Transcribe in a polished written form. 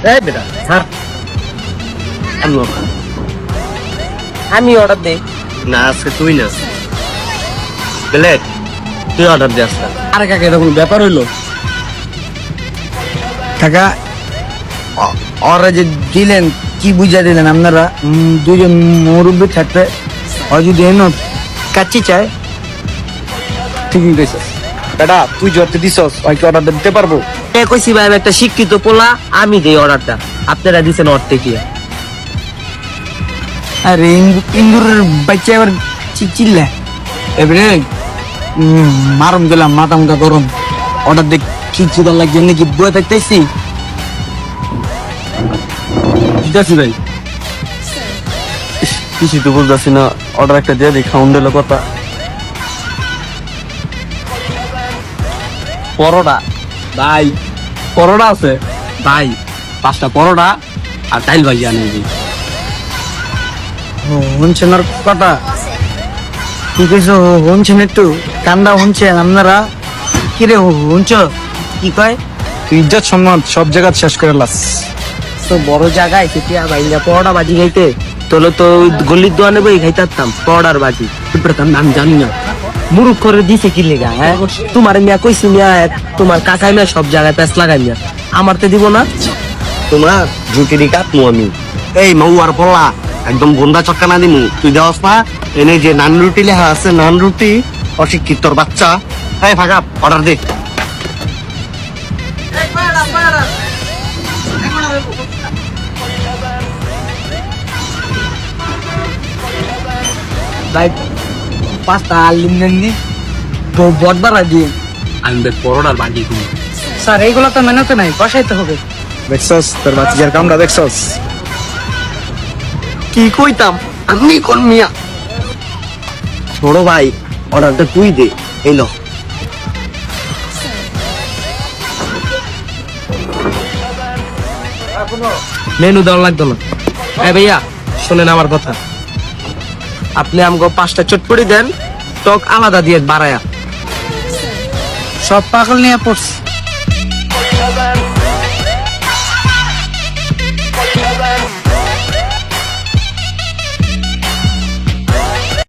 এই বেটা স্যার আমি অর্ডার দেই না আজকে তুই না প্লেট তুই অর্ডার দিস না। আরে কাকা এটা কোনো ব্যাপার হইলো? কাকা ওরা যে দিলেন কি বুঝা দিলেন আপনারা? দুজন মুরব্বী থাকতে হয় যদি এনো কাচ্চি চায় ঠিকই কইছস বেটা, তুই জোরতে দিছস ওইকে অর্ডার দিতে পারবো? কইছি ভাই আমি একটা শিক্ষিত পোলা, আমি দেই অর্ডারটা, আপনারা দিছেন অর্থে কি? আরে ইন্দুরের বাচ্চা আবার চিল্লা এবারে মারম দিলাম মাথা মুখা গরম। অর্ডার দেখ কি চিন্তা লাগছে নাকি বয়ে থাকতেছি দিতেছি ভাই। কিছু তো বুঝতেছি না, অর্ডার একটা দিয়ে দিই, খাউন দিল কথা। পরোটা ভাই, পরোটা আছে ভাই, 5টা পরোটা আর ডাইল ভাজি আনি দিই। শুনছেন আর কথা কি কইছো? শুনছেন একটু কান্দা শুনছেন আপনারা? কিরে শুনছ কি কয়? তুই ইজ্জত সম্মান সব জায়গা শেষ করে লাস। তো বড় জায়গায় সেটিয়া ভাইয়া পরোটা বাজি খাইতে তোলে তো গলির দোয়ানে বই খাইতাম পরোটার বাজি। আমি জানি না মুরুখ করে দিছে কি লেগা? হ্যাঁ তোমার মিয়া কইছি মিয়া, তোমার কাকাই মিয়া সব জায়গায় প্যাঁচ লাগাই মিয়া, আমার তো দিব না। তোমার ঝুঁকিরি কাটমু আমি। এই মাউ আর পড়লা একদম গন্ডা চক্কা না দিমু, তুই দেওয়াস না? এনে যে নান রুটি লেখা আছে, নান রুটি, অশিক্ষিত তোর বাচ্চা। এই ফাঁকা অর্ডার দে। ভাই 5টা আলুম দেন নি বটবার দিয়ে আমি পরোটার বাজি কিনি। স্যার এইগুলো তো মেনুতে নাই, বসাইতে হবে। দেখছস তোর বাচ্চার কামটা দেখছস? কি কইতাম আমি কোন মিয়া? ছোট ভাই অর্ডারটা তুই দে, এই লো। মেনু দেওয়া লাগতো না। এই ভাইয়া শোনেন আমার কথা, আপনি আমাকে 5টা চটপটি দেন, টক আলাদা দিয়ে বাড়ায়া। সব পাগল নিয়ে পড়ছে।